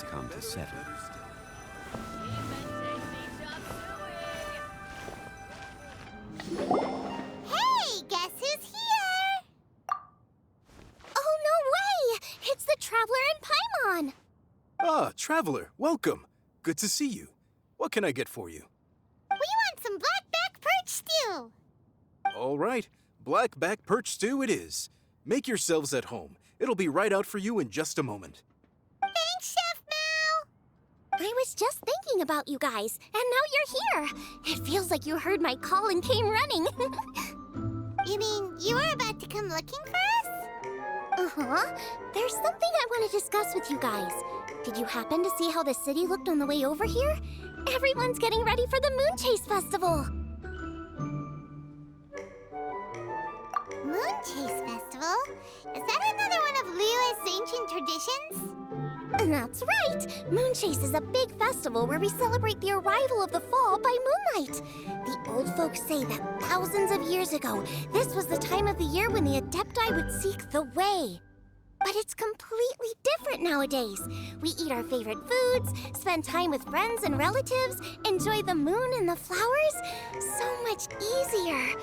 has come to settle. Hey, guess who's here? Oh, no way! It's the Traveler and Paimon! Ah, Traveler, welcome. Good to see you. What can I get for you? We want some blackback perch stew! All right, blackback perch stew it is. Make yourselves at home. It'll be right out for you in just a moment. Thanks, Chef Mao! I was just thinking about you guys, and now you're here. It feels like you heard my call and came running. You mean you were about to come looking for us? Uh-huh. There's something I want to discuss with you guys. Did you happen to see how the city looked on the way over here? Everyone's getting ready for the Moon Chase Festival. Moon Chase Festival? Is that another one of Liyue's ancient traditions? That's right! Moon Chase is a big festival where we celebrate the arrival of the fall by moonlight. The old folks say that thousands of years ago, this was the time of the year when the Adepti would seek the way. But it's completely different nowadays. We eat our favorite foods, spend time with friends and relatives, enjoy the moon and the flowers. So much easier.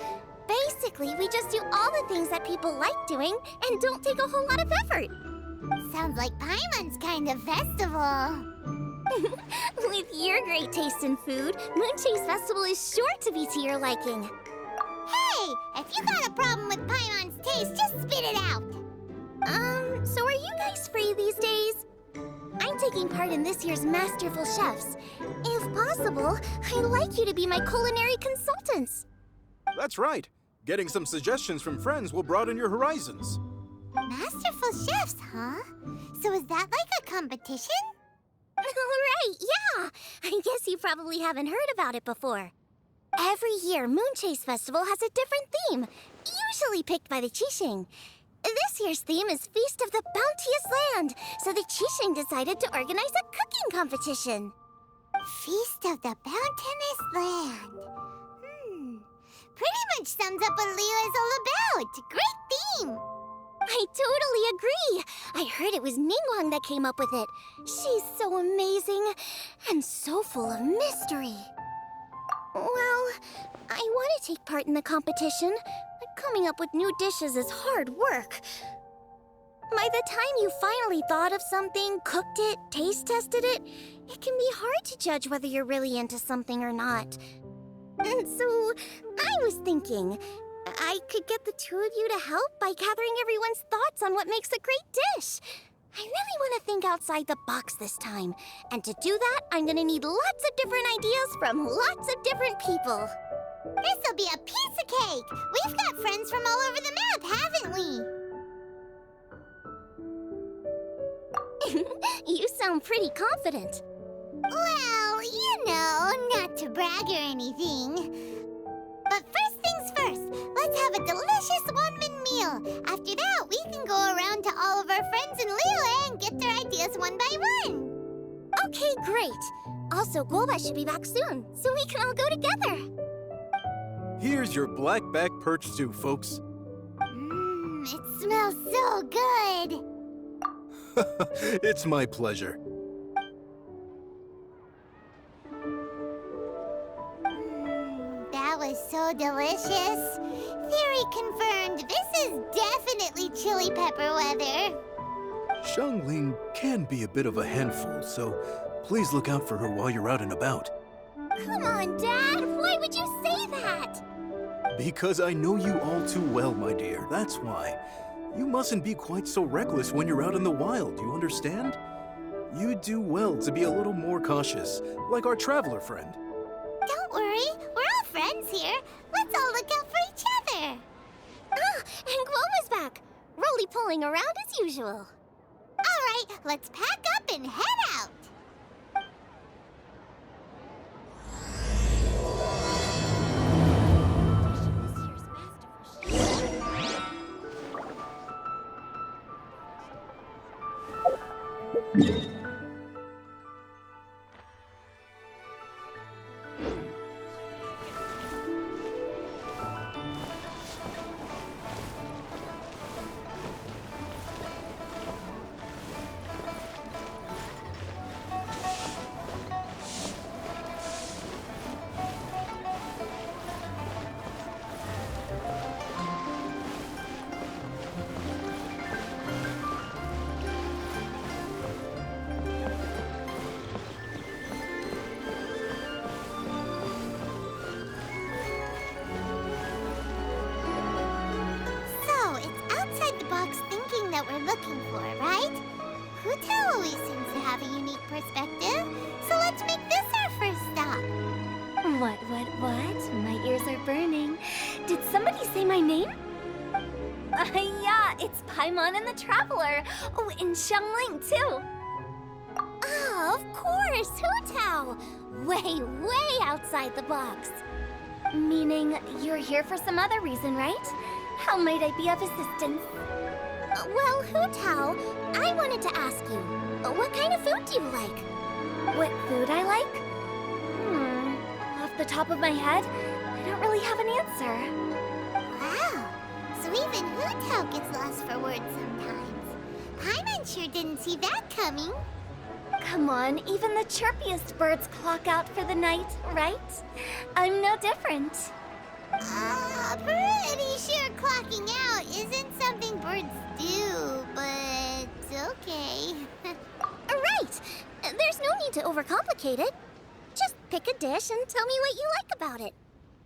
Basically, we just do all the things that people like doing and don't take a whole lot of effort. Sounds like Paimon's kind of festival. With your great taste in food, Moon Chase Festival is sure to be to your liking. Hey, if you got a problem with Paimon's taste, just spit it out. So are you guys free these days? I'm taking part in this year's Masterful Chefs. If possible, I'd like you to be my culinary consultants. That's right. Getting some suggestions from friends will broaden your horizons. Masterful Chefs, huh? So is that like a competition? Right, yeah! I guess you probably haven't heard about it before. Every year, Moon Chase Festival has a different theme, usually picked by the Qixing. This year's theme is Feast of the Bounteous Land, so the Qixing decided to organize a cooking competition. Feast of the Bounteous Land. Pretty much sums up what Liyue is all about. Great theme! I totally agree. I heard it was Ningguang that came up with it. She's so amazing and so full of mystery. Well, I want to take part in the competition, but coming up with new dishes is hard work. By the time you finally thought of something, cooked it, taste tested it, it can be hard to judge whether you're really into something or not. And so, I was thinking, I could get the two of you to help by gathering everyone's thoughts on what makes a great dish. I really want to think outside the box this time. And to do that, I'm going to need lots of different ideas from lots of different people. This'll be a piece of cake! We've got friends from all over the map, haven't we? You sound pretty confident. Well, you know, not to brag or anything. But first things first, let's have a delicious one-man meal. After that, we can go around to all of our friends in Liyue and get their ideas one by one. Okay, great. Also, Golba should be back soon, so we can all go together. Here's your blackback perch stew, folks. It smells so good. It's my pleasure. That was so delicious. Theory confirmed. This is definitely chili pepper weather. Xiangling can be a bit of a handful, so please look out for her while you're out and about. Come on, Dad. Why would you say that? Because I know you all too well, my dear. That's why. You mustn't be quite so reckless when you're out in the wild, you understand? You do well to be a little more cautious, like our traveler friend. Don't worry. We're all friends here. Let's all look out for each other. Ah, and Gloma's back. Roly-poling around as usual. All right, let's pack up and head out. Paimon and the Traveler. Oh, and Xiangling, too. Oh, of course, Hu Tao. Way outside the box. Meaning you're here for some other reason, right? How might I be of assistance? Well, Hu Tao, I wanted to ask you, what kind of food do you like? What food I like? Off the top of my head, I don't really have an answer. Wow, so even Hu Tao gets lost for words sometimes. Paimon sure didn't see that coming. Come on, even the chirpiest birds clock out for the night, right? I'm no different. Pretty sure clocking out isn't something birds do, but okay. Right! There's no need to overcomplicate it. Just pick a dish and tell me what you like about it.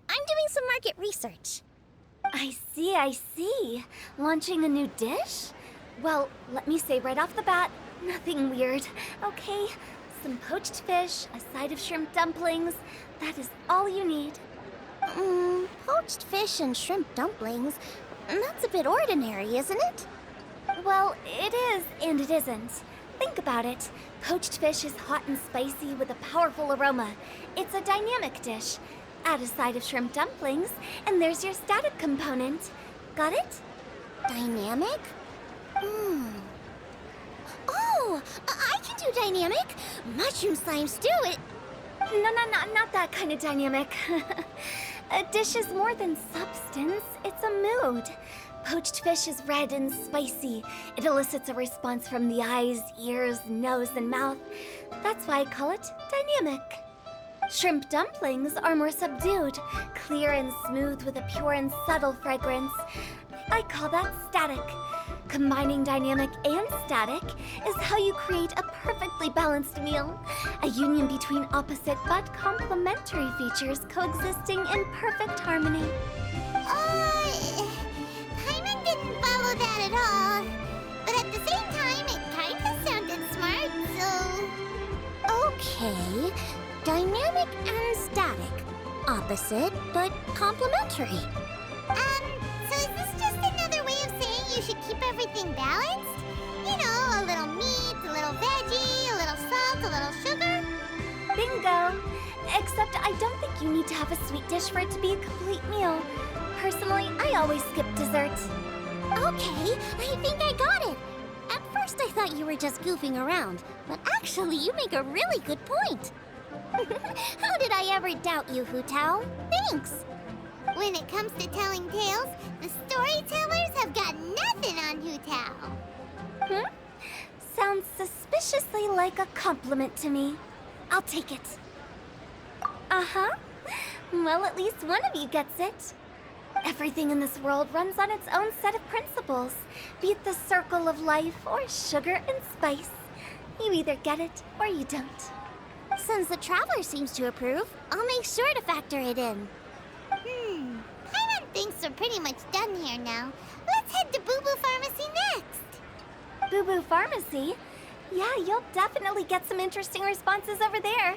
I'm doing some market research. I see. Launching a new dish? Well, let me say right off the bat, nothing weird, okay? Some poached fish, a side of shrimp dumplings. That is all you need. Poached fish and shrimp dumplings? That's a bit ordinary, isn't it? Well, it is and it isn't. Think about it. Poached fish is hot and spicy with a powerful aroma. It's a dynamic dish. Add a side of shrimp dumplings, and there's your static component. Got it? Dynamic? Oh, I can do dynamic. Mushroom slime stew it. No, not that kind of dynamic. A dish is more than substance, it's a mood. Poached fish is red and spicy. It elicits a response from the eyes, ears, nose, and mouth. That's why I call it dynamic. Shrimp dumplings are more subdued, clear and smooth with a pure and subtle fragrance. I call that static. Combining dynamic and static is how you create a perfectly balanced meal. A union between opposite but complementary features coexisting in perfect harmony. Paimon didn't follow that at all. But at the same time, it kinda sounded smart, so... Okay, dynamic and static. Opposite but complementary. So is this just another way of saying you should keep everything balanced? You know, a little meat, a little veggie, a little salt, a little sugar? Bingo! Except I don't think you need to have a sweet dish for it to be a complete meal. Personally, I always skip dessert. Okay, I think I got it. At first I thought you were just goofing around, but actually you make a really good point. How did I ever doubt you, Hu Tao? Thanks! When it comes to telling tales, the storytellers have got nothing on Hu Tao. Sounds suspiciously like a compliment to me. I'll take it. Uh-huh. Well, at least one of you gets it. Everything in this world runs on its own set of principles, be it the circle of life or sugar and spice. You either get it or you don't. Since the Traveler seems to approve, I'll make sure to factor it in. Paimon thinks we're pretty much done here now. Let's head to Boo Boo Pharmacy next. Boo Boo Pharmacy? Yeah, you'll definitely get some interesting responses over there.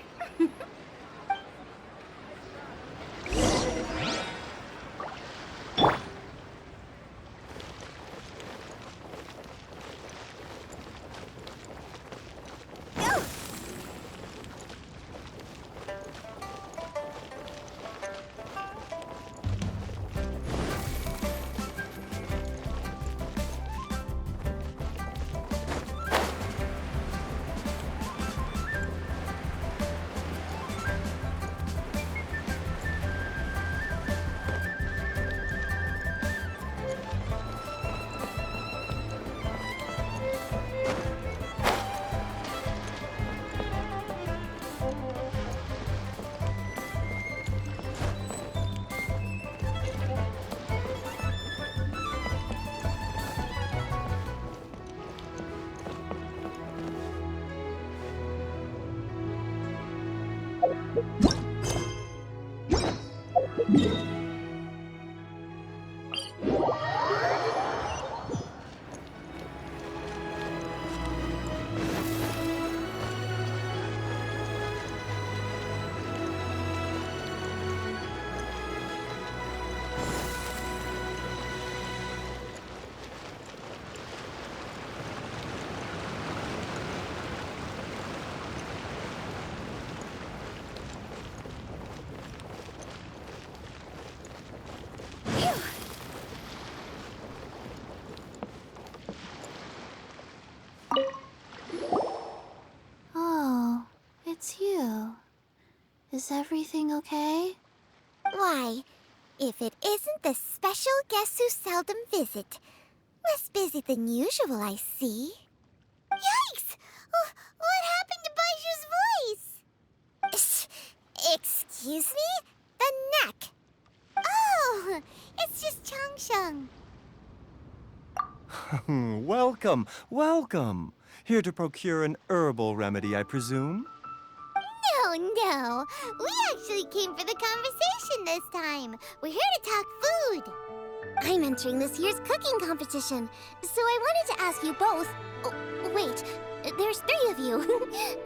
it's you. Is everything okay? Why, if it isn't the special guests who seldom visit. Less busy than usual, I see. Yikes! What happened to Baishu's voice? Excuse me? The neck. Oh, it's just Changsheng. Welcome, welcome. Here to procure an herbal remedy, I presume? No. We actually came for the conversation this time. We're here to talk food. I'm entering this year's cooking competition, so I wanted to ask you both. Oh, wait, there's 3 of you.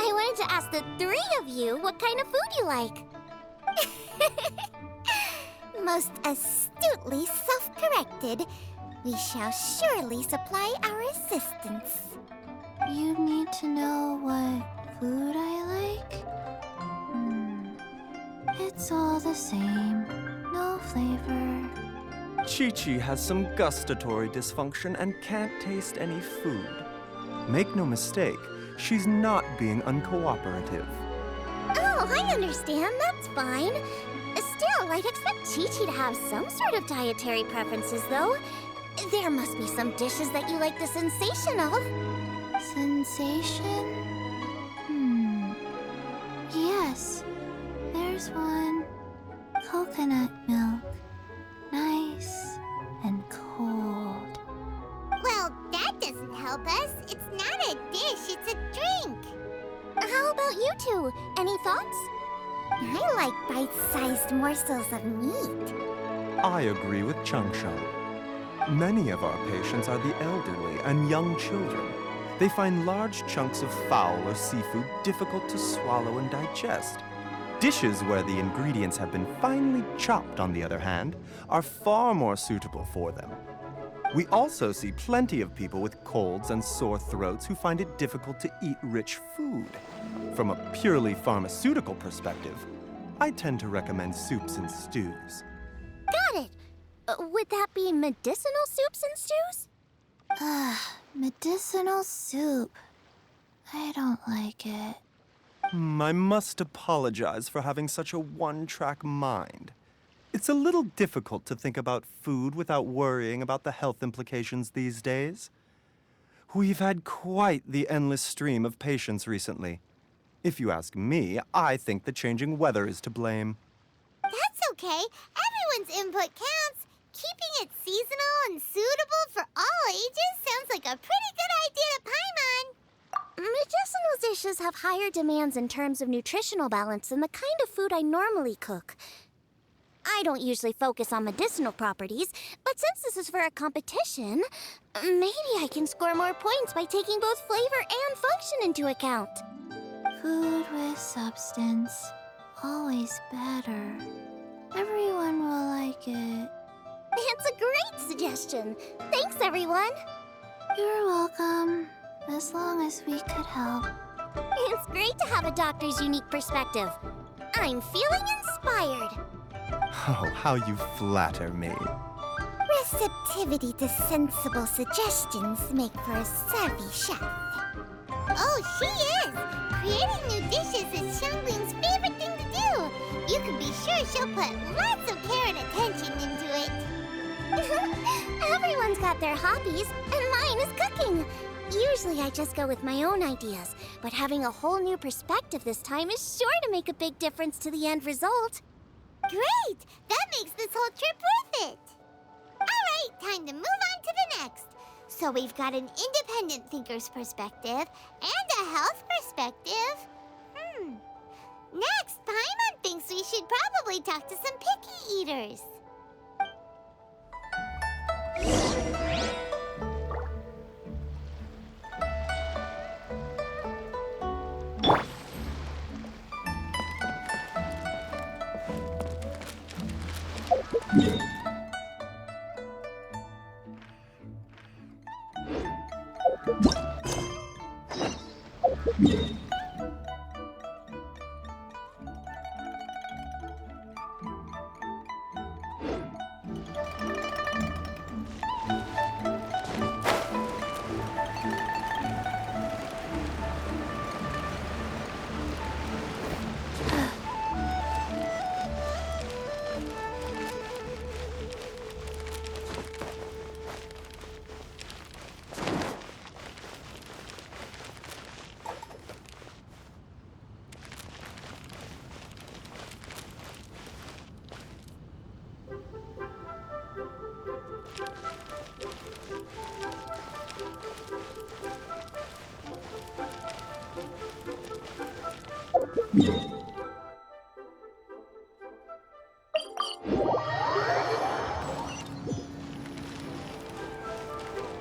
I wanted to ask the 3 of you what kind of food you like. Most astutely self-corrected. We shall surely supply our assistance. You need to know what food I like? It's all the same. No flavor. Chi-Chi has some gustatory dysfunction and can't taste any food. Make no mistake, she's not being uncooperative. Oh, I understand. That's fine. Still, I'd expect Chi-Chi to have some sort of dietary preferences, though. There must be some dishes that you like the sensation of. Sensation? Yes. There's one. Coconut milk. Nice and cold. Well, that doesn't help us. It's not a dish, it's a drink. How about you two? Any thoughts? I like bite-sized morsels of meat. I agree with Changsheng. Many of our patients are the elderly and young children. They find large chunks of fowl or seafood difficult to swallow and digest. Dishes where the ingredients have been finely chopped, on the other hand, are far more suitable for them. We also see plenty of people with colds and sore throats who find it difficult to eat rich food. From a purely pharmaceutical perspective, I tend to recommend soups and stews. Got it. Would that be medicinal soups and stews? Medicinal soup. I don't like it. I must apologize for having such a one-track mind. It's a little difficult to think about food without worrying about the health implications these days. We've had quite the endless stream of patients recently. If you ask me, I think the changing weather is to blame. That's okay. Everyone's input counts. Keeping it seasonal and suitable for all ages sounds like a pretty good idea to Paimon. Medicinal dishes have higher demands in terms of nutritional balance than the kind of food I normally cook. I don't usually focus on medicinal properties, but since this is for a competition, maybe I can score more points by taking both flavor and function into account. Food with substance. Always better. Everyone will like it. It's a great suggestion. Thanks, everyone. You're welcome. As long as we could help. It's great to have a doctor's unique perspective. I'm feeling inspired. Oh, how you flatter me. Receptivity to sensible suggestions make for a savvy chef. Oh, she is! Creating new dishes is Xiangling's favorite thing to do. You can be sure she'll put lots of care and attention into it. Everyone's got their hobbies, and mine is cooking. Usually I just go with my own ideas, but having a whole new perspective this time is sure to make a big difference to the end result. Great! That makes this whole trip worth it! Alright, time to move on to the next. So we've got an independent thinker's perspective and a health perspective. Next, Paimon thinks we should probably talk to some picky eaters.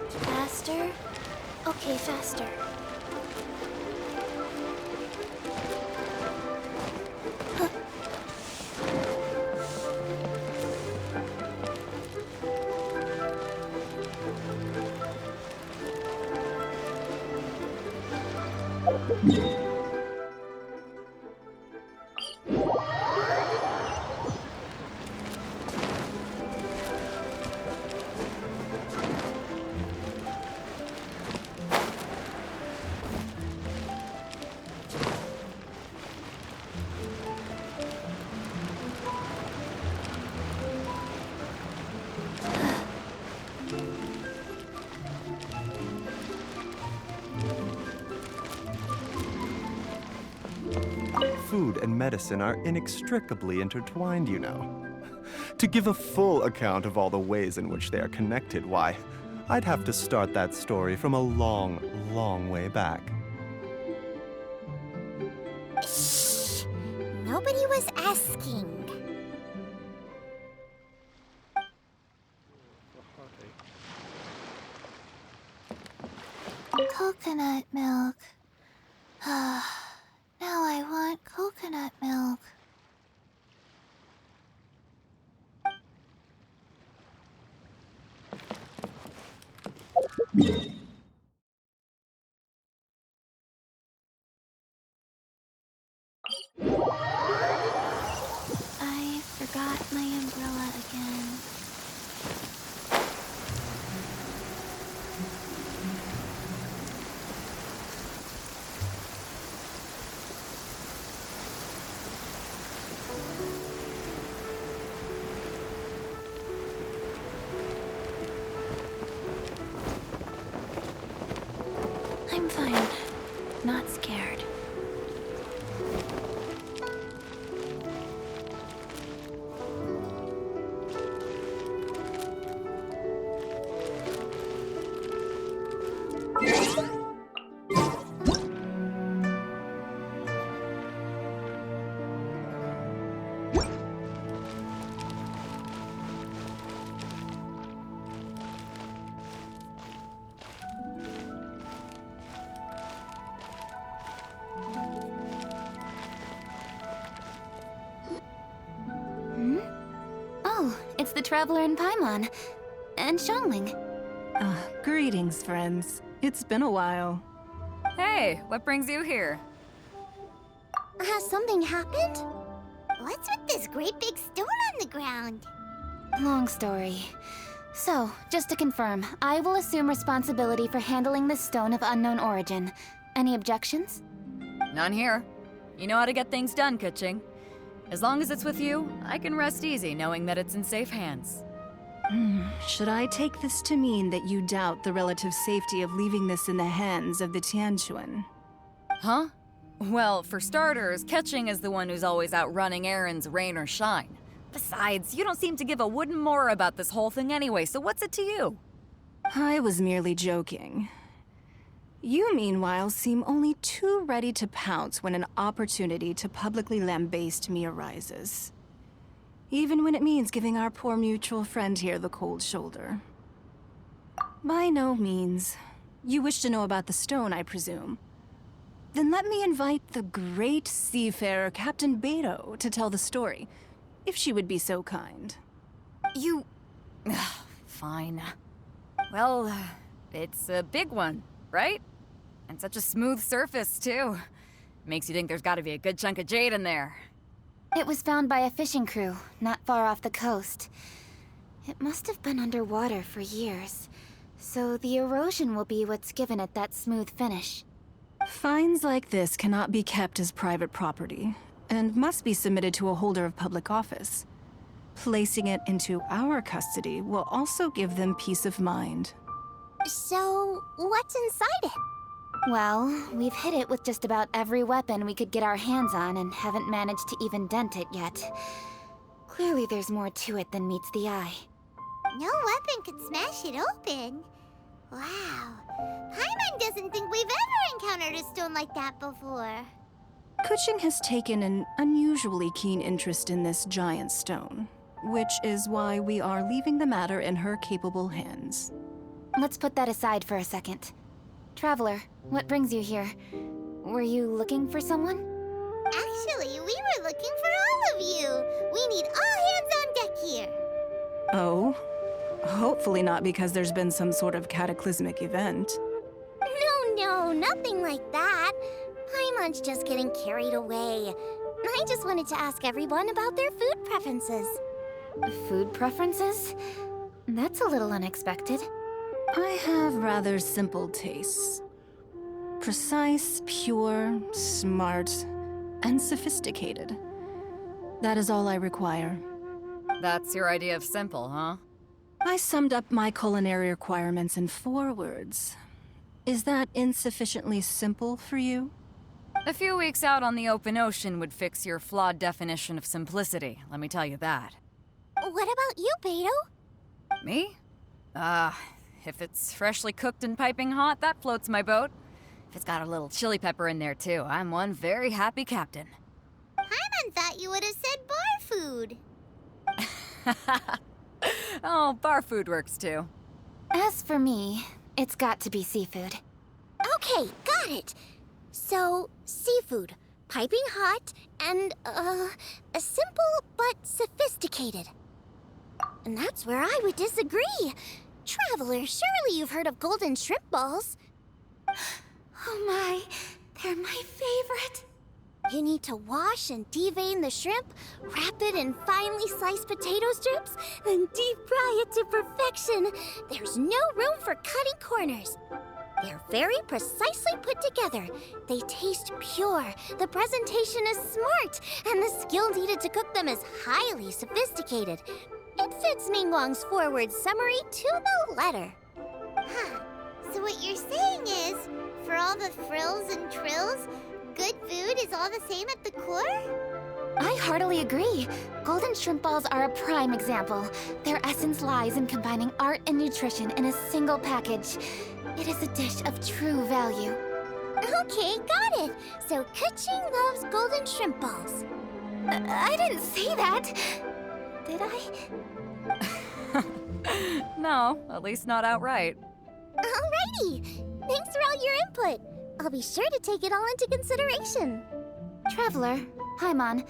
Faster? Okay, faster. Food and medicine are inextricably intertwined, you know. To give a full account of all the ways in which they are connected, why, I'd have to start that story from a long, long way back. Shh! Nobody was asking. Coconut milk. Now I want coconut milk. I forgot my umbrella again. I'm fine. Not scared. Oh, it's the Traveler in Paimon. And Xiangling. Greetings, friends. It's been a while. Hey, what brings you here? Has something happened? What's with this great big stone on the ground? Long story. So, just to confirm, I will assume responsibility for handling this stone of unknown origin. Any objections? None here. You know how to get things done, Kuching. As long as it's with you, I can rest easy knowing that it's in safe hands. Should I take this to mean that you doubt the relative safety of leaving this in the hands of the Tianquan? Huh? Well, for starters, Kuching is the one who's always out running errands, rain or shine. Besides, you don't seem to give a wooden more about this whole thing anyway, so what's it to you? I was merely joking. You, meanwhile, seem only too ready to pounce when an opportunity to publicly lambaste me arises. Even when it means giving our poor mutual friend here the cold shoulder. By no means. You wish to know about the stone, I presume. Then let me invite the great seafarer Captain Beto to tell the story, if she would be so kind. You... Fine. Well, it's a big one, right? And such a smooth surface, too. Makes you think there's gotta be a good chunk of jade in there. It was found by a fishing crew, not far off the coast. It must have been underwater for years, so the erosion will be what's given it that smooth finish. Finds like this cannot be kept as private property, and must be submitted to a holder of public office. Placing it into our custody will also give them peace of mind. So, what's inside it? Well, we've hit it with just about every weapon we could get our hands on and haven't managed to even dent it yet. Clearly there's more to it than meets the eye. No weapon could smash it open. Wow. Paimon doesn't think we've ever encountered a stone like that before. Kuching has taken an unusually keen interest in this giant stone, which is why we are leaving the matter in her capable hands. Let's put that aside for a second. Traveler, what brings you here? Were you looking for someone? Actually, we were looking for all of you. We need all hands on deck here. Oh? Hopefully not because there's been some sort of cataclysmic event. No, nothing like that. Paimon's just getting carried away. I just wanted to ask everyone about their food preferences. Food preferences? That's a little unexpected. I have rather simple tastes. Precise, pure, smart, and sophisticated. That is all I require. That's your idea of simple, huh? I summed up my culinary requirements in 4 words. Is that insufficiently simple for you? A few weeks out on the open ocean would fix your flawed definition of simplicity, let me tell you that. What about you, Beto? Me? If it's freshly cooked and piping hot, that floats my boat. If it's got a little chili pepper in there too, I'm one very happy captain. Paimon thought you would have said bar food. Oh, bar food works too. As for me, it's got to be seafood. Okay, got it. So, seafood, piping hot, and, simple but sophisticated. And that's where I would disagree. Traveler, surely you've heard of golden shrimp balls. Oh my, they're my favorite. You need to wash and devein the shrimp, wrap it in finely sliced potato strips, and deep fry it to perfection. There's no room for cutting corners. They're very precisely put together. They taste pure, the presentation is smart, and the skill needed to cook them is highly sophisticated. It fits Ningguang's forward summary to the letter. Huh. So what you're saying is, for all the frills and trills, good food is all the same at the core? I heartily agree. Golden shrimp balls are a prime example. Their essence lies in combining art and nutrition in a single package. It is a dish of true value. Okay, got it. So Kuching loves golden shrimp balls. I didn't say that. Did I? No, at least not outright. Alrighty. Thanks for all your input. I'll be sure to take it all into consideration. Traveler, Paimon,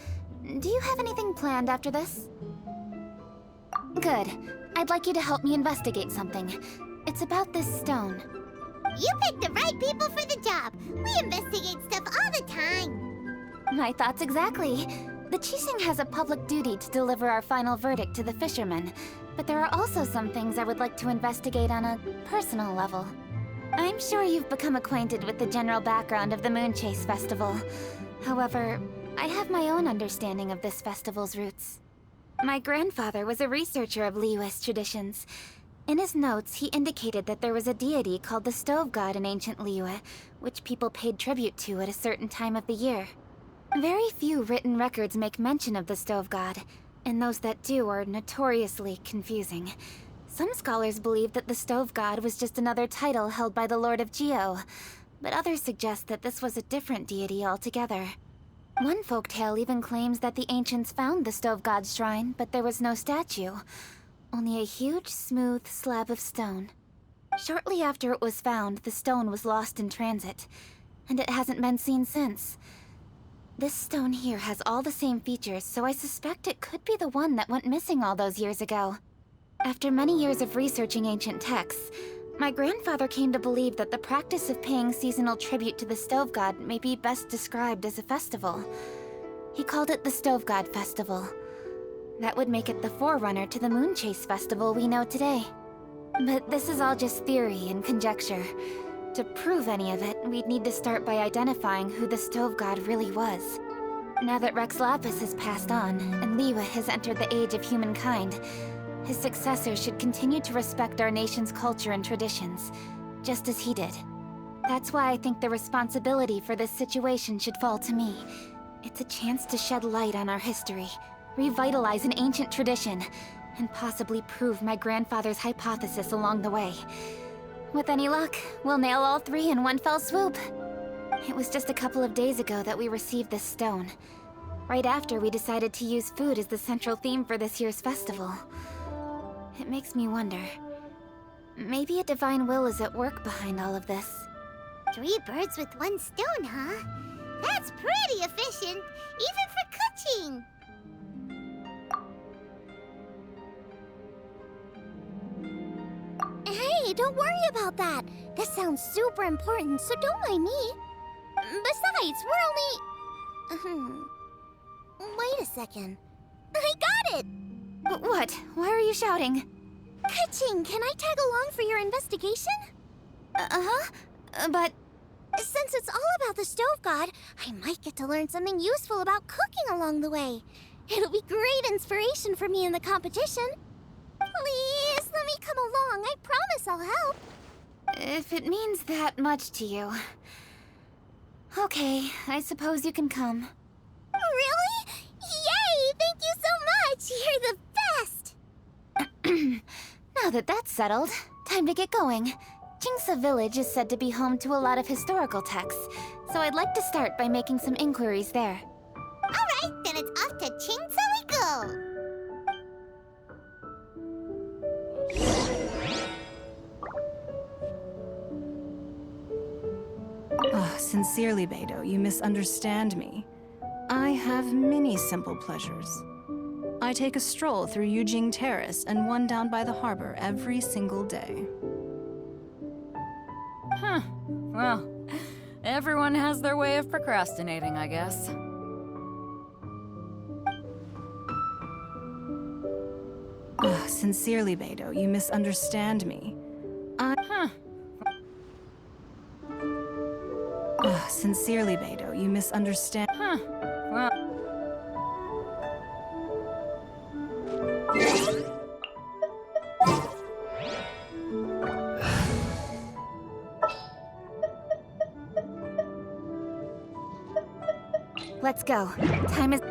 do you have anything planned after this? Good. I'd like you to help me investigate something. It's about this stone. You picked the right people for the job. We investigate stuff all the time. My thoughts exactly. The Qixing has a public duty to deliver our final verdict to the fishermen, but there are also some things I would like to investigate on a personal level. I'm sure you've become acquainted with the general background of the Moonchase Festival. However, I have my own understanding of this festival's roots. My grandfather was a researcher of Liyue's traditions. In his notes, he indicated that there was a deity called the Stove God in ancient Liyue, which people paid tribute to at a certain time of the year. Very few written records make mention of the Stove God, and those that do are notoriously confusing. Some scholars believe that the Stove God was just another title held by the Lord of Geo, but others suggest that this was a different deity altogether. One folktale even claims that the ancients found the Stove God's shrine, but there was no statue. Only a huge, smooth slab of stone. Shortly after it was found, the stone was lost in transit, and it hasn't been seen since. This stone here has all the same features, so I suspect it could be the one that went missing all those years ago. After many years of researching ancient texts, my grandfather came to believe that the practice of paying seasonal tribute to the Stove God may be best described as a festival. He called it the Stove God Festival. That would make it the forerunner to the Moonchase Festival we know today. But this is all just theory and conjecture. To prove any of it, we'd need to start by identifying who the Stove God really was. Now that Rex Lapis has passed on, and Liyue has entered the age of humankind, his successors should continue to respect our nation's culture and traditions, just as he did. That's why I think the responsibility for this situation should fall to me. It's a chance to shed light on our history, revitalize an ancient tradition, and possibly prove my grandfather's hypothesis along the way. With any luck, we'll nail all 3 in one fell swoop. It was just a couple of days ago that we received this stone. Right after we decided to use food as the central theme for this year's festival. It makes me wonder. Maybe a divine will is at work behind all of this. 3 birds with 1 stone, huh? That's pretty efficient, even for cooking. Hey, don't worry about that. This sounds super important, so don't mind me. Besides, we're only... Wait a second. I got it! What? Why are you shouting? Ka-ching, can I tag along for your investigation? Uh-huh. But... Since it's all about the stove god, I might get to learn something useful about cooking along the way. It'll be great inspiration for me in the competition. Please, let me come along. I promise I'll help. if it means that much to you... Okay, I suppose you can come. Really? Yay! Thank you so much! You're the best! Now that that's settled, time to get going. Jingsa Village is said to be home to a lot of historical texts, so I'd like to start by making some inquiries there. Alright, then it's off to Chingsa we go! Sincerely, Beidou, you misunderstand me. I have many simple pleasures. I take a stroll through Yujing Terrace and one down by the harbor every single day. Huh. Well, everyone has their way of procrastinating, I guess. Sincerely, Beidou, you misunderstand me. Sincerely, Beidou, you misunderstand. Well... Let's go. Time is...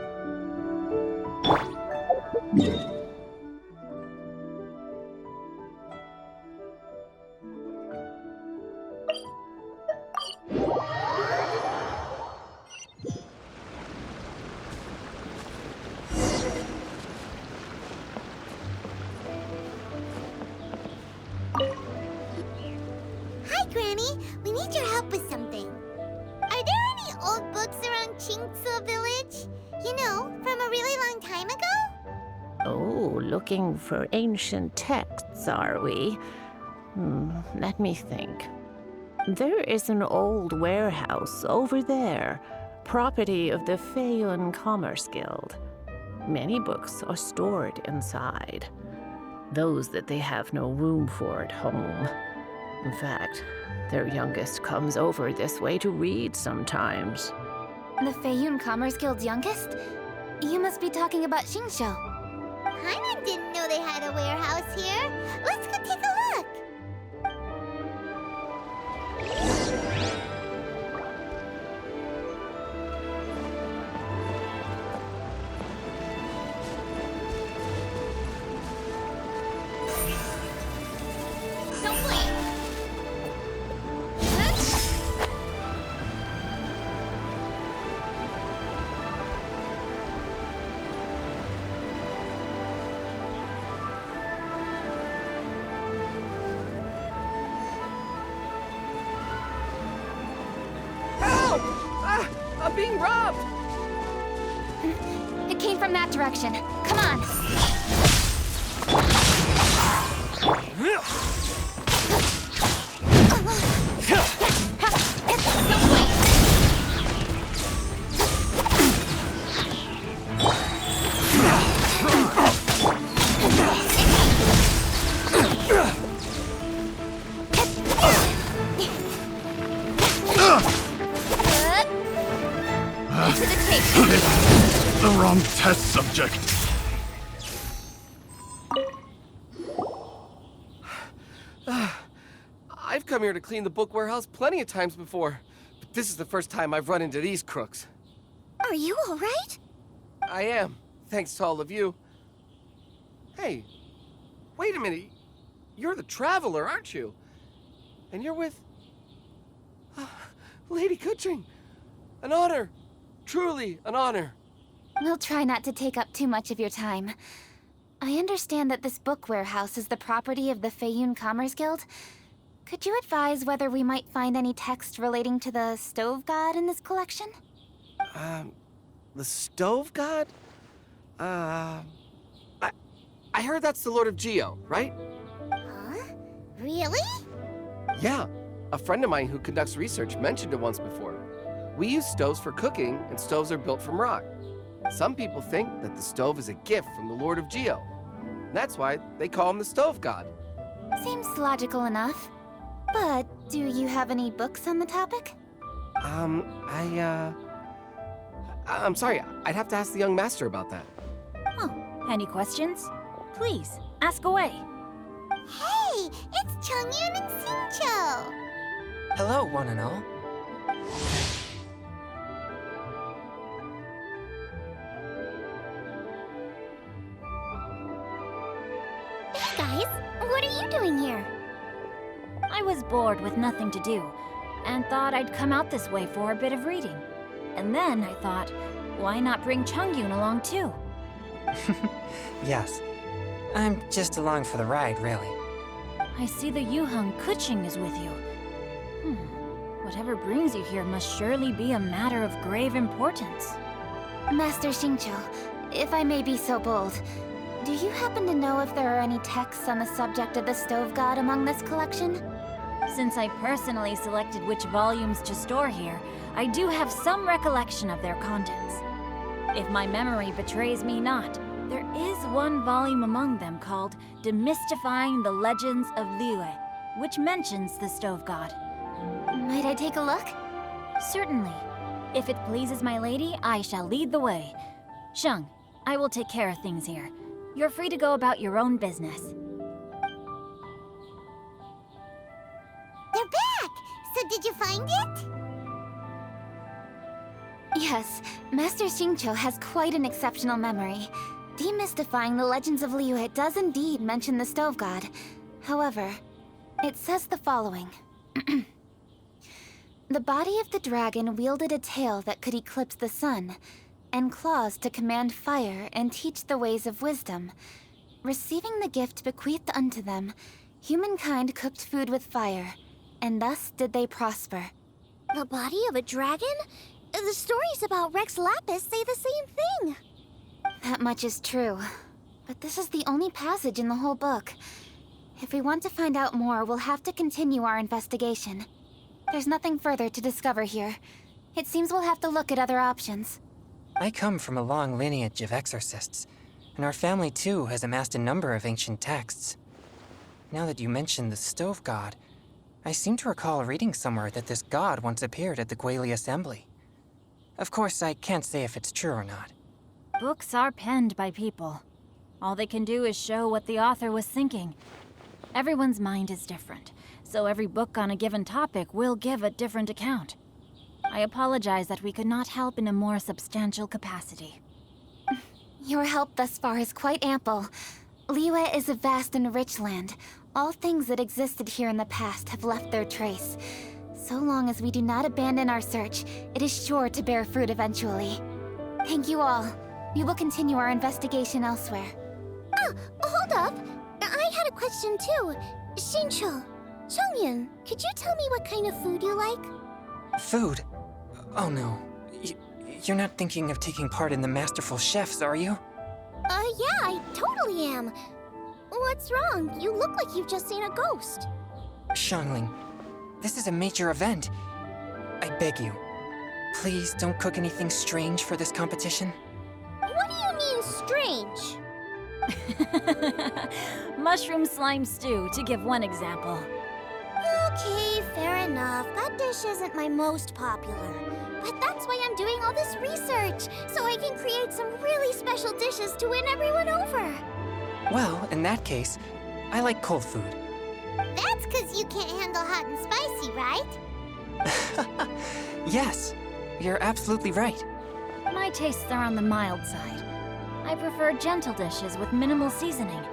Hi, Granny. We need your help with something. Are there any old books around Chingsa Village? You know, from a really long time ago? Oh, looking for ancient texts, are we? Let me think. There is an old warehouse over there, property of the Feiyun Commerce Guild. Many books are stored inside. Those that they have no room for at home. In fact, their youngest comes over this way to read sometimes. The Feiyun Commerce Guild's youngest? You must be talking about Xingqiu. Paimon didn't know they had a warehouse here. Let's go take a look. Don't blink. I'm being robbed! It came from that direction. Come on. To the tape. The wrong test subject. I've come here to clean the book warehouse plenty of times before, but this is the first time I've run into these crooks. Are you all right? I am, thanks to all of you. Hey, wait a minute. You're the traveler, aren't you? And you're with... Lady Kuching! An honor! Truly an honor! We'll try not to take up too much of your time. I understand that this book warehouse is the property of the Feiyun Commerce Guild. Could you advise whether we might find any text relating to the Stove God in this collection? The Stove God? I heard that's the Lord of Geo, right? Huh? Really? Yeah. A friend of mine who conducts research mentioned it once before. We use stoves for cooking, and stoves are built from rock. Some people think that the stove is a gift from the Lord of Geo. That's why they call him the Stove God. Seems logical enough. But do you have any books on the topic? I'm sorry, I'd have to ask the young master about that. Oh, any questions? Please, ask away. Hey, it's Chongyun and Xingqiu! Hello, one and all. Hey guys, what are you doing here? I was bored with nothing to do, and thought I'd come out this way for a bit of reading. And then I thought, why not bring Chongyun along too? Yes. I'm just along for the ride, really. I see the Yuheng Kuching is with you. Whatever brings you here must surely be a matter of grave importance. Master Xingqiu, if I may be so bold, do you happen to know if there are any texts on the subject of the Stove God among this collection? Since I personally selected which volumes to store here, I do have some recollection of their contents. If my memory betrays me not, there is one volume among them called Demystifying the Legends of Liyue, which mentions the Stove God. Might I take a look? Certainly. If it pleases my lady, I shall lead the way. Sheng, I will take care of things here. You're free to go about your own business. They're back! So did you find it? Yes, Master Xingqiu has quite an exceptional memory. Demystifying the Legends of Liyue does indeed mention the Stove God. However, it says the following. The body of the dragon wielded a tail that could eclipse the sun, and claws to command fire and teach the ways of wisdom. Receiving the gift bequeathed unto them, humankind cooked food with fire, and thus did they prosper. The body of a dragon? The stories about Rex Lapis say the same thing. That much is true, but this is the only passage in the whole book. If we want to find out more, we'll have to continue our investigation. There's nothing further to discover here. It seems we'll have to look at other options. I come from a long lineage of exorcists, and our family too has amassed a number of ancient texts. Now that you mention the Stove God, I seem to recall reading somewhere that this god once appeared at the Guili Assembly. Of course, I can't say if it's true or not. Books are penned by people. All they can do is show what the author was thinking. Everyone's mind is different, so every book on a given topic will give a different account. I apologize that we could not help in a more substantial capacity. Your help thus far is quite ample. Liyue is a vast and rich land. All things that existed here in the past have left their trace. So long as we do not abandon our search, it is sure to bear fruit eventually. Thank you all. We will continue our investigation elsewhere. Oh, hold up. I had a question too. Xingqiu, Chongyun, could you tell me what kind of food you like? Food? Oh no. You're not thinking of taking part in the Masterful Chefs, are you? Yeah, I totally am. What's wrong? You look like you've just seen a ghost. Xiangling, this is a major event. I beg you, please don't cook anything strange for this competition. What do you mean, strange? Mushroom slime stew, to give one example. Okay, fair enough. That dish isn't my most popular. But that's why I'm doing all this research, so I can create some really special dishes to win everyone over. Well, in that case, I like cold food. That's because you can't handle hot and spicy, right? Yes, you're absolutely right. My tastes are on the mild side. I prefer gentle dishes with minimal seasoning.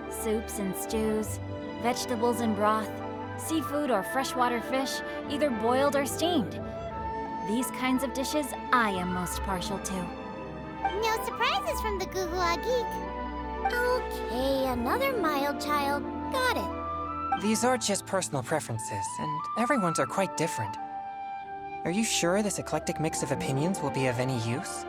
Soups and stews, vegetables and broth, seafood or freshwater fish, either boiled or steamed. these kinds of dishes I am most partial to. No surprises from the Gugua Geek. Okay, another mild child. Got it. These are just personal preferences, and everyone's are quite different. Are you sure this eclectic mix of opinions will be of any use?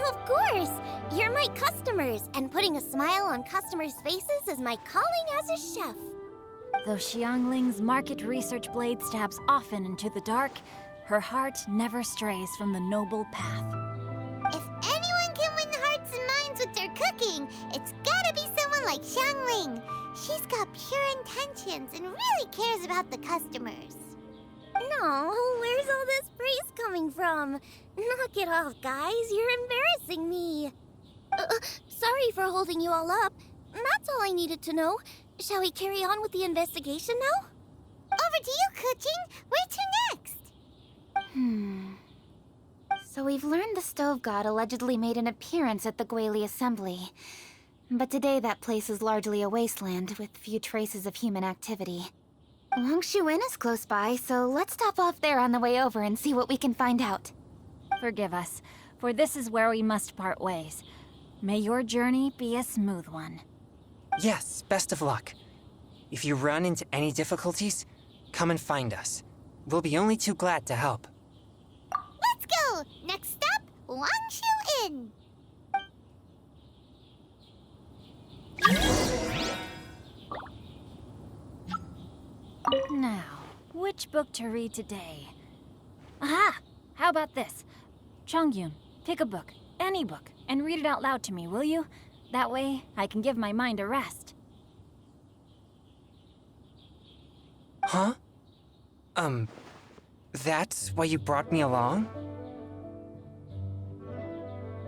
Of course! You're my customers, and putting a smile on customers' faces is my calling as a chef. Though Xiangling's market research blade stabs often into the dark, her heart never strays from the noble path. If anyone can win hearts and minds with their cooking, it's gotta be someone like Xiangling. She's got pure intentions and really cares about the customers. No, where's all this praise coming from? Knock it off, guys. You're embarrassing me. Sorry for holding you all up. That's all I needed to know. Shall we carry on with the investigation now? Over to you, Kuching. Where to next? So we've learned the Stove God allegedly made an appearance at the Guili Assembly. But today that place is largely a wasteland with few traces of human activity. Wangshu Inn is close by, so let's stop off there on the way over and see what we can find out. Forgive us, for this is where we must part ways. May your journey be a smooth one. Yes, best of luck. If you run into any difficulties, come and find us. We'll be only too glad to help. Let's go! Next stop, Wangshu Inn. Now, which book to read today? Aha! How about this? Chongyun, pick a book, any book, and read it out loud to me, will you? That way, I can give my mind a rest. Huh? That's why you brought me along?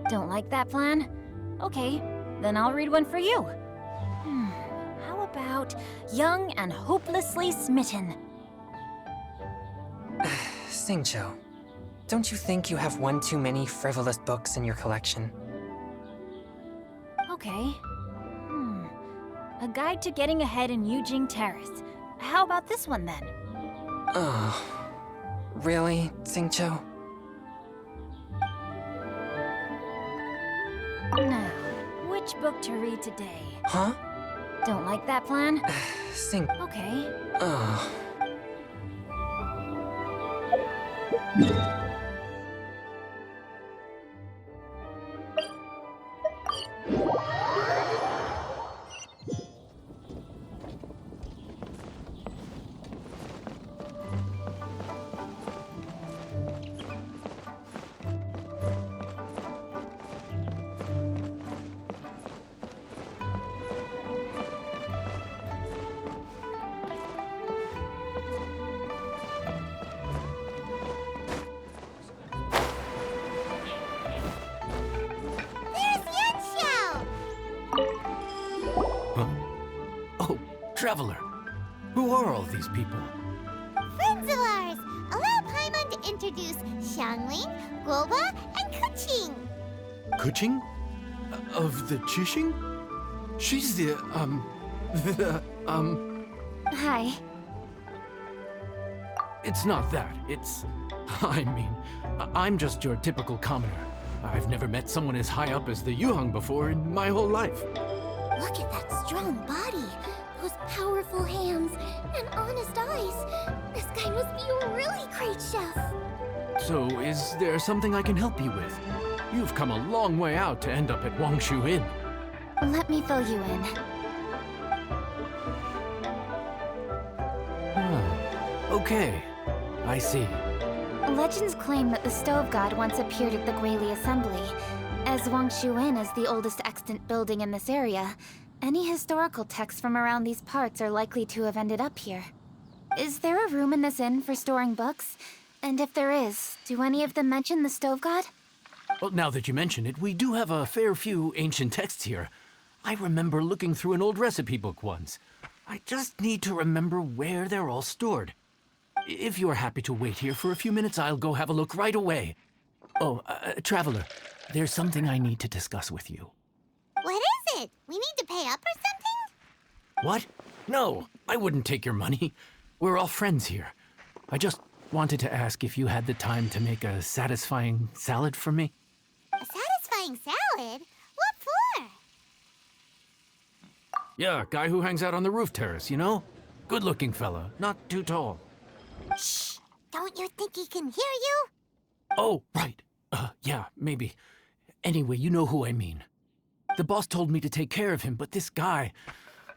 Don't like that plan? Okay, then I'll read one for you. How about Young and Hopelessly Smitten? Xingqiu, don't you think you have one too many frivolous books in your collection? Okay. A Guide to Getting Ahead in Yujing Terrace. How about this one then? Oh, really, Xingqiu? Now, which book to read today? Huh? Don't like that plan? Xing... Okay. Oh... Traveler, who are all these people? Friends of ours. Allow Paimon to introduce Xiangling, Guoba, and Kuching. Kuching? Of the Chishing? She's the, Hi. It's not that. It's... I'm just your typical commoner. I've never met someone as high up as the Yuheng before in my whole life. Look at that strong body, those powerful hands, and honest eyes. This guy must be a really great chef. So, is there something I can help you with? You've come a long way out to end up at Wangshu Inn. Let me fill you in. Okay, I see. Legends claim that the Stove God once appeared at the Guili Assembly. As Wangshu Inn is the oldest extant building in this area, any historical texts from around these parts are likely to have ended up here. Is there a room in this inn for storing books? And if there is, do any of them mention the Stove God? Well, now that you mention it, we do have a fair few ancient texts here. I remember looking through an old recipe book once. I just need to remember where they're all stored. If you're happy to wait here for a few minutes, I'll go have a look right away. Oh, Traveler, there's something I need to discuss with you. What is it? We need to pay up or something? What? No, I wouldn't take your money. We're all friends here. I just wanted to ask if you had the time to make a satisfying salad for me. A satisfying salad? What for? Yeah, guy who hangs out on the roof terrace, you know? Good-looking fella, not too tall. Shh! Don't you think he can hear you? Oh, right. Yeah, maybe. Anyway, you know who I mean. The boss told me to take care of him, but this guy,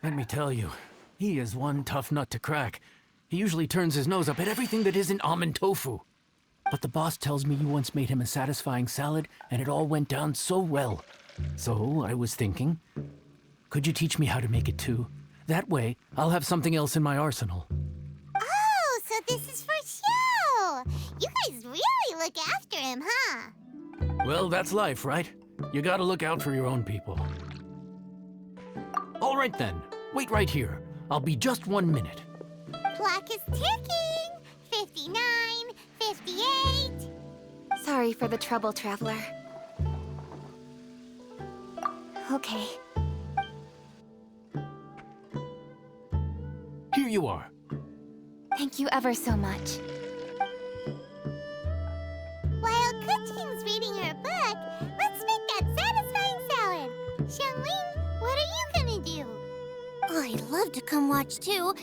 let me tell you, he is one tough nut to crack. He usually turns his nose up at everything that isn't almond tofu. But the boss tells me you once made him a satisfying salad, and it all went down so well. So I was thinking, could you teach me how to make it too? That way, I'll have something else in my arsenal. Oh, so this is for show! You guys really look after him, huh? Well, that's life, right? You gotta look out for your own people. All right then, wait right here. I'll be just 1 minute. Clock is ticking! 59, 58... Sorry for the trouble, Traveler. Okay. Here you are. Thank you ever so much. While Kuching's reading her book, let's make that satisfying salad. Xiangling, what are you gonna do? I'd love to come watch too,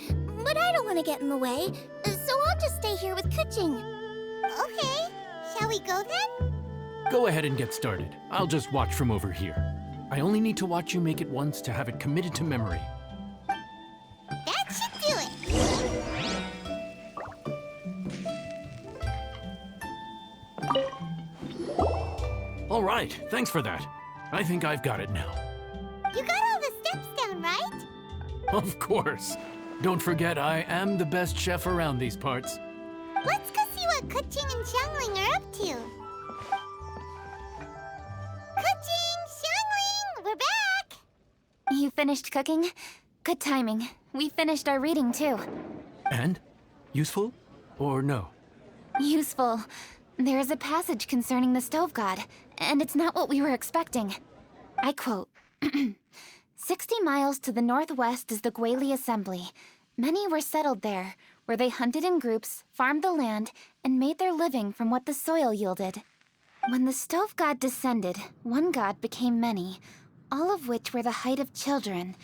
but I don't want to get in the way, so I'll just stay here with Kuching. Okay, shall we go then? Go ahead and get started. I'll just watch from over here. I only need to watch you make it once to have it committed to memory. That should do it. All right, thanks for that. I think I've got it now. You got all the steps down, right? Of course. Don't forget, I am the best chef around these parts. Let's go see what Kuching and Xiangling are up to. Kuching, Xiangling, we're back! You finished cooking? Good timing. We finished our reading too. And? Useful? Or no? Useful. There is a passage concerning the stove god, and it's not what we were expecting. I quote, 60 miles to the northwest is the Guili Assembly. Many were settled there, where they hunted in groups, farmed the land, and made their living from what the soil yielded. When the stove god descended, one god became many, all of which were the height of children.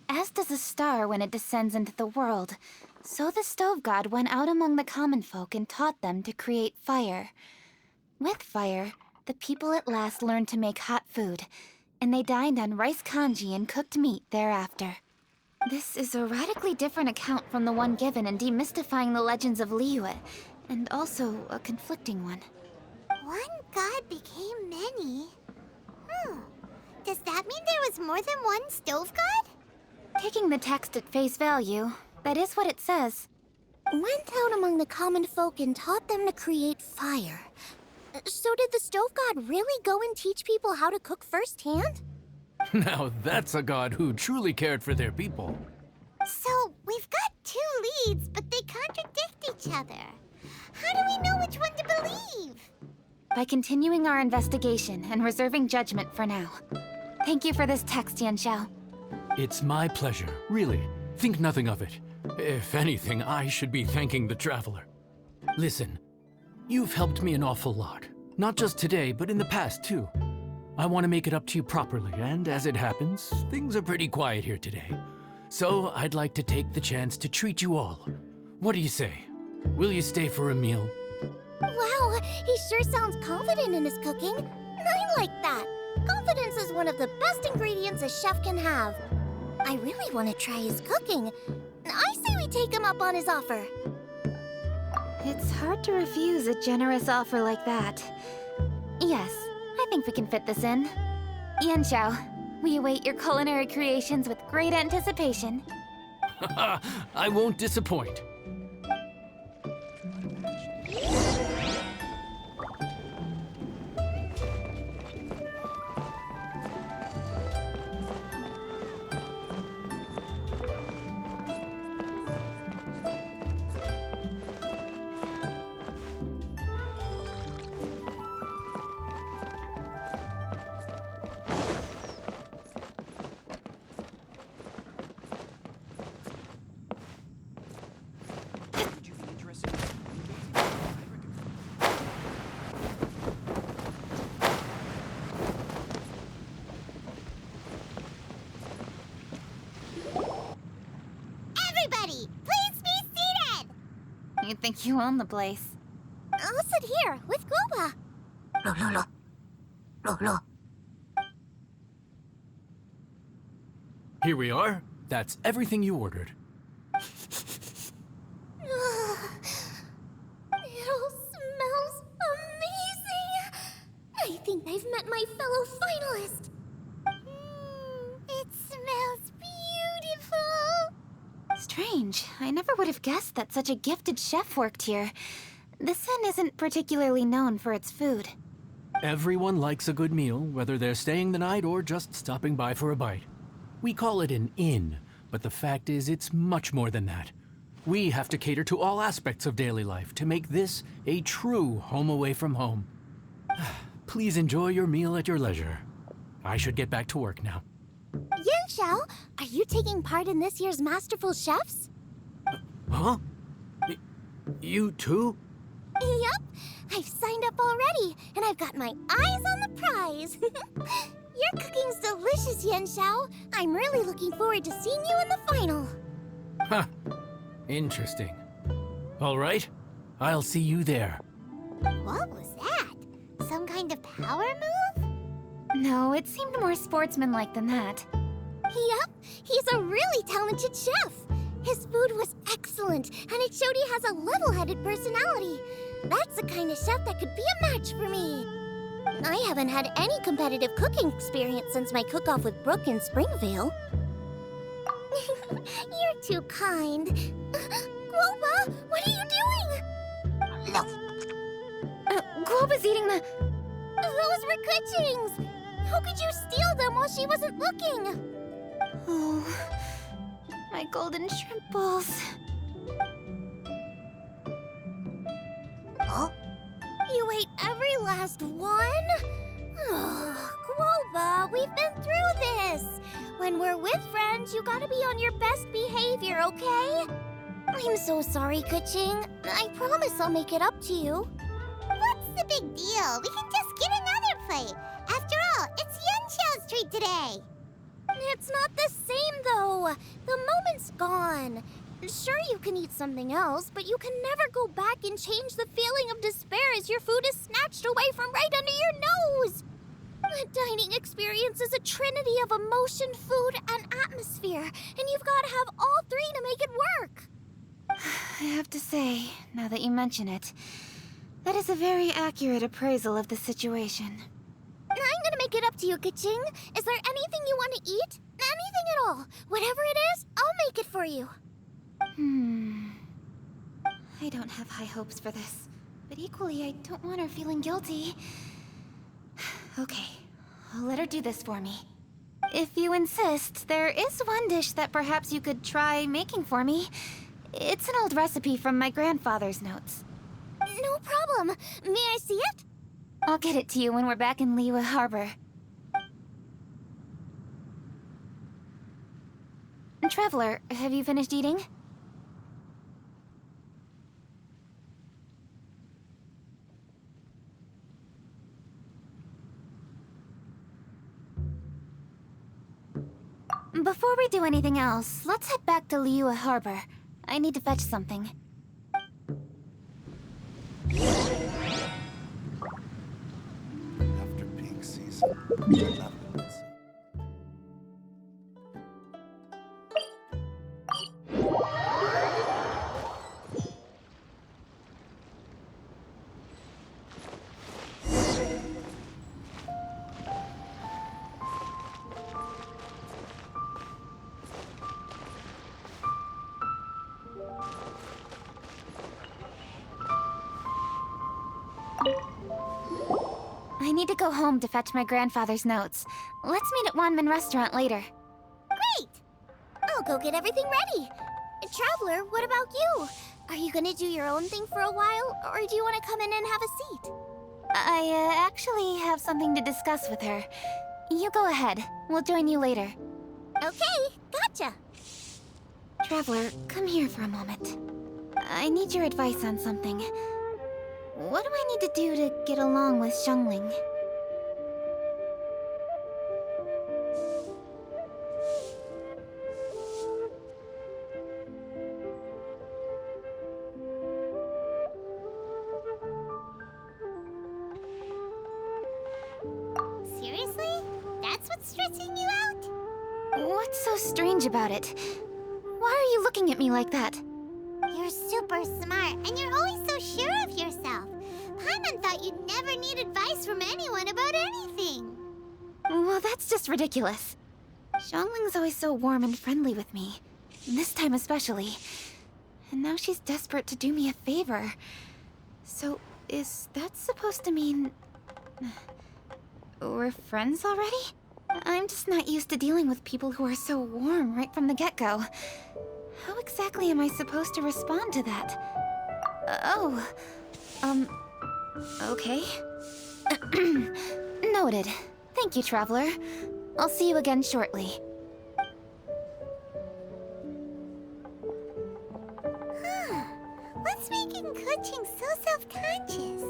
As does a star when it descends into the world, so the stove god went out among the common folk and taught them to create fire. With fire, the people at last learned to make hot food, and they dined on rice congee and cooked meat thereafter. This is a radically different account from the one given in Demystifying the Legends of Liyue, and also a conflicting one. One god became many. Does that mean there was more than one stove god? Taking the text at face value, that is what it says. Went out among the common folk and taught them to create fire. So did the stove god really go and teach people how to cook firsthand? Now that's a god who truly cared for their people. So we've got two leads, but they contradict each other. How do we know which one to believe? By continuing our investigation and reserving judgment for now. Thank you for this text, Yanxiao. It's my pleasure, really. Think nothing of it. If anything, I should be thanking the Traveler. Listen, you've helped me an awful lot. Not just today, but in the past, too. I want to make it up to you properly, and as it happens, things are pretty quiet here today. So I'd like to take the chance to treat you all. What do you say? Will you stay for a meal? Wow, he sure sounds confident in his cooking. I like that. Confidence is one of the best ingredients a chef can have. I really want to try his cooking. I say we take him up on his offer. It's hard to refuse a generous offer like that. Yes, I think we can fit this in. Yanxiao, we await your culinary creations with great anticipation. I won't disappoint. think you own the place. I'll sit here with Guoba. Here we are. That's everything you ordered. It all smells amazing! I think I've met my fellow finalist. It smells beautiful. Strange. I never would have guessed that such a gifted chef worked here. This inn isn't particularly known for its food. Everyone likes a good meal, whether they're staying the night or just stopping by for a bite. We call it an inn, but the fact is it's much more than that. We have to cater to all aspects of daily life to make this a true home away from home. Please enjoy your meal at your leisure. I should get back to work now. Yanxiao, are you taking part in this year's Masterful Chefs? Huh? You too? Yup, I've signed up already, and I've got my eyes on the prize. Your cooking's delicious, Yanxiao. I'm really looking forward to seeing you in the final. Huh. Interesting. All right, I'll see you there. What was that? Some kind of power move? No, it seemed more sportsmanlike than that. Yup, he's a really talented chef. His food was excellent, and it showed he has a level-headed personality. That's the kind of chef that could be a match for me. I haven't had any competitive cooking experience since my cook-off with Brooke in Springvale. You're too kind. Guoba, what are you doing? Guoba's eating the... Those were Kuching's. How could you steal them while she wasn't looking? Oh, my golden shrimp balls. Huh? You ate every last one? Guoba, we've been through this. When we're with friends, you gotta be on your best behavior, okay? I'm so sorry, Kuching. I promise I'll make it up to you. What's the big deal? We can just get another plate. After all, it's Yanxiao's treat today. It's not the same, though. The moment's gone. Sure, you can eat something else, but you can never go back and change the feeling of despair as your food is snatched away from right under your nose. The dining experience is a trinity of emotion, food, and atmosphere, and you've got to have all three to make it work. I have to say, now that you mention it, that is a very accurate appraisal of the situation. I'm gonna make it up to you, Kuching. Is there anything you want to eat? Anything at all. Whatever it is, I'll make it for you. I don't have high hopes for this, but equally I don't want her feeling guilty. Okay, I'll let her do this for me. If you insist, there is one dish that perhaps you could try making for me. It's an old recipe from my grandfather's notes. No problem. May I see it? I'll get it to you when we're back in Liyue Harbor. Traveler, have you finished eating? Before we do anything else, let's head back to Liyue Harbor. I need to fetch something. After peak season, levels. I need to go home to fetch my grandfather's notes. Let's meet at Wanman Restaurant later. Great! I'll go get everything ready. Traveler, what about you? Are you gonna do your own thing for a while, or do you want to come in and have a seat? I actually have something to discuss with her. You go ahead. We'll join you later. Okay, gotcha. Traveler, come here for a moment. I need your advice on something. What do I need to do to get along with Xiangling? That's what's stressing you out? What's so strange about it? Why are you looking at me like that? You're super smart, and you're always so sure of yourself. Paimon thought you'd never need advice from anyone about anything. Well, that's just ridiculous. Xiangling's always so warm and friendly with me. This time especially. And now she's desperate to do me a favor. So, is that supposed to mean... we're friends already? I'm just not used to dealing with people who are so warm right from the get-go. How exactly am I supposed to respond to that? Okay. Noted. Thank you, Traveler. I'll see you again shortly. What's making Kuching so self-conscious?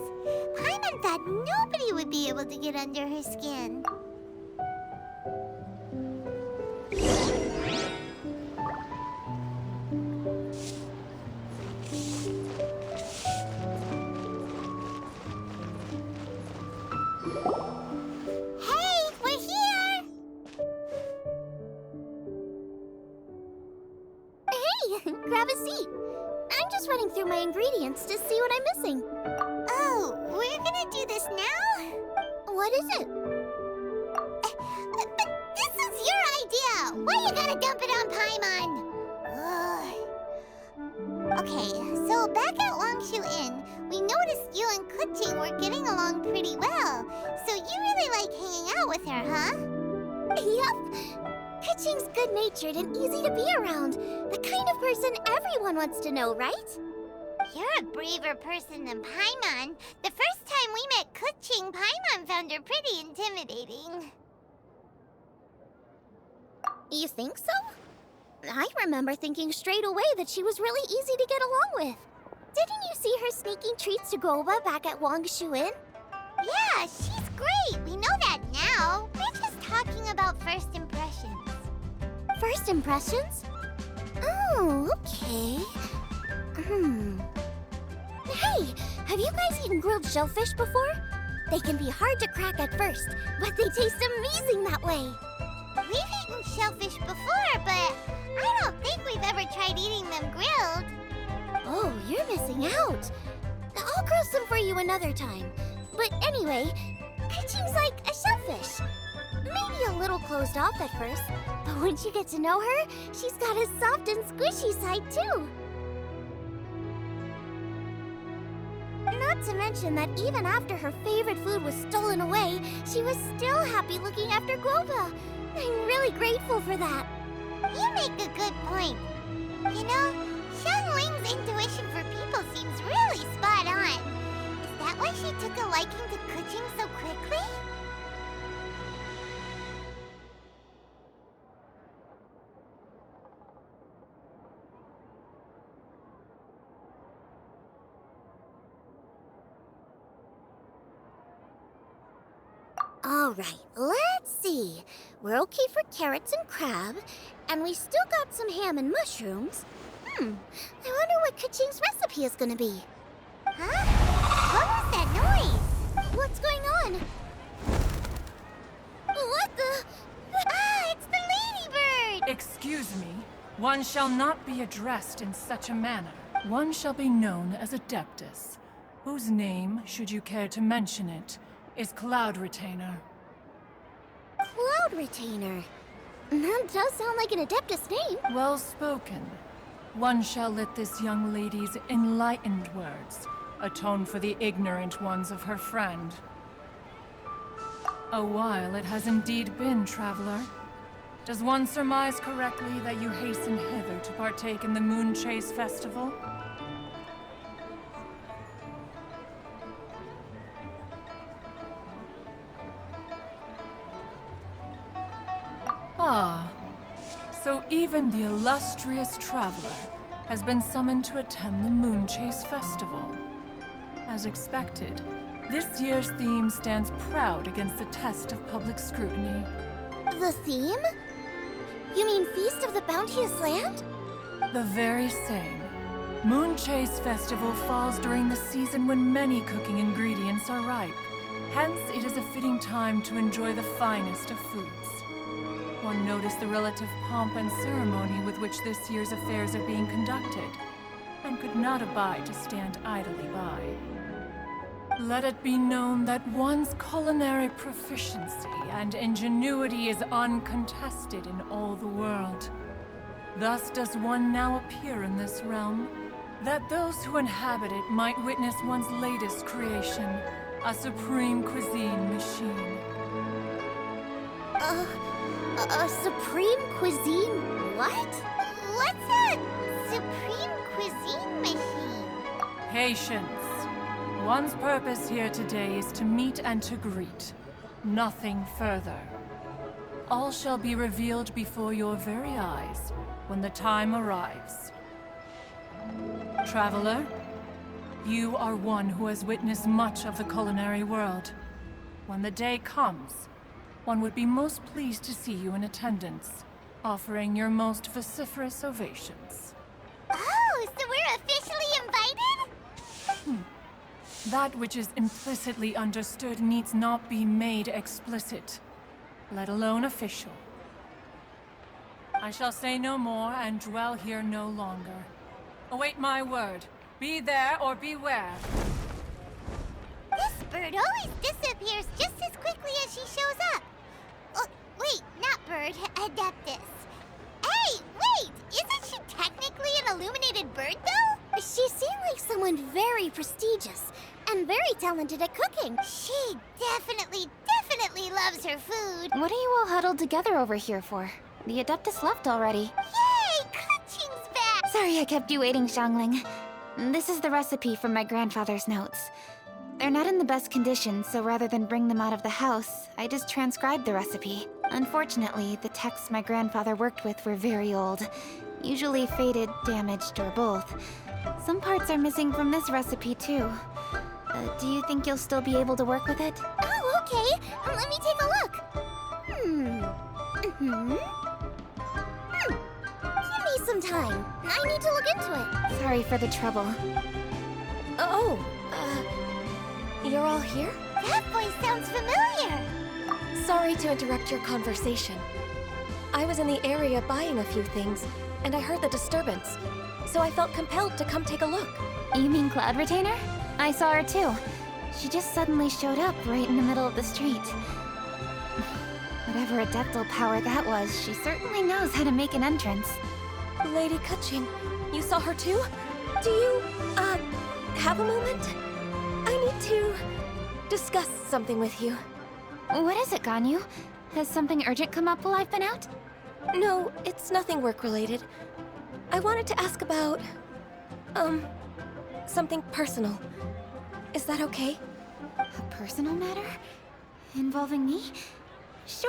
Paimon thought nobody would be able to get under her skin. Hey, we're here! Hey, grab a seat. I'm just running through my ingredients to see what I'm missing. Oh, we're gonna do this now? What is it? But this is your idea! Why you gotta dump it on Paimon? Okay, so back at Longshu Inn, we noticed you and Kuching were getting along pretty well. So you really like hanging out with her, huh? Yep. Kuching's good-natured and easy to be around. The kind of person everyone wants to know, right? You're a braver person than Paimon. The first time we met Kuching, Paimon found her pretty intimidating. You think so? I remember thinking straight away that she was really easy to get along with. Didn't you see her sneaking treats to Goba back at Longshu Inn? Yeah, she's great. We know that now. We're just talking about first impressions. First impressions? Oh, okay. Hey, have you guys eaten grilled shellfish before? They can be hard to crack at first, but they taste amazing that way. We've eaten shellfish before, but I don't think we've ever tried eating them grilled. Oh, you're missing out. I'll grill some for you another time. But anyway, Kuching's like a shellfish. Maybe a little closed off at first, but once you get to know her, she's got a soft and squishy side too. Not to mention that even after her favorite food was stolen away, she was still happy looking after Goba. I'm really grateful for that. You make a good point. You know, Xiangling's intuition for people seems really spot on. Is that why she took a liking to Kuching so quickly? All right, let's see. We're okay for carrots and crab, and we still got some ham and mushrooms. I wonder what Kuching's recipe is gonna be. Huh? What was that noise? What's going on? What the? Ah, it's the ladybird! Excuse me. One shall not be addressed in such a manner. One shall be known as Adeptus, whose name, should you care to mention it, is Cloud Retainer. Cloud Retainer? That does sound like an Adeptus name. Well spoken. One shall let this young lady's enlightened words atone for the ignorant ones of her friend. A while it has indeed been, traveler. Does one surmise correctly that you hasten hither to partake in the Moon Chase Festival? Ah, so even the illustrious traveler has been summoned to attend the Moon Chase Festival. As expected, this year's theme stands proud against the test of public scrutiny. The theme? You mean Feast of the Bounteous Land? The very same. Moon Chase Festival falls during the season when many cooking ingredients are ripe. Hence, it is a fitting time to enjoy the finest of foods. One noticed the relative pomp and ceremony with which this year's affairs are being conducted, and could not abide to stand idly by. Let it be known that one's culinary proficiency and ingenuity is uncontested in all the world. Thus does one now appear in this realm, that those who inhabit it might witness one's latest creation, a supreme cuisine machine. A supreme cuisine what? What's a supreme cuisine machine? Patience. One's purpose here today is to meet and to greet. Nothing further. All shall be revealed before your very eyes when the time arrives. Traveler, you are one who has witnessed much of the culinary world. When the day comes, one would be most pleased to see you in attendance, offering your most vociferous ovations. Oh, so we're officially invited? That which is implicitly understood needs not be made explicit, let alone official. I shall say no more and dwell here no longer. Await my word. Be there or beware. This bird always disappears just as quickly as she shows up. Oh, wait, not bird, Adeptus. Hey, wait! Isn't she technically an illuminated bird, though? She seemed like someone very prestigious and very talented at cooking. She definitely loves her food. What are you all huddled together over here for? The Adeptus left already. Yay! Kuching's back! Sorry I kept you waiting, Xiangling. This is the recipe from my grandfather's notes. They're not in the best condition, so rather than bring them out of the house, I just transcribed the recipe. Unfortunately, the texts my grandfather worked with were very old. Usually faded, damaged, or both. Some parts are missing from this recipe, too. Do you think you'll still be able to work with it? Oh, okay. Let me take a look. Give me some time. I need to look into it. Sorry for the trouble. You're all here? That voice sounds familiar. Sorry to interrupt your conversation. I was in the area buying a few things, and I heard the disturbance, so I felt compelled to come take a look. You mean Cloud Retainer? I saw her too. She just suddenly showed up right in the middle of the street. Whatever adeptal power that was, she certainly knows how to make an entrance. Lady Kuching, you saw her too? Do you, have a moment? I need to discuss something with you. What is it, Ganyu? Has something urgent come up while I've been out? No, it's nothing work-related. I wanted to ask about, something personal. Is that okay? A personal matter? Involving me? Sure.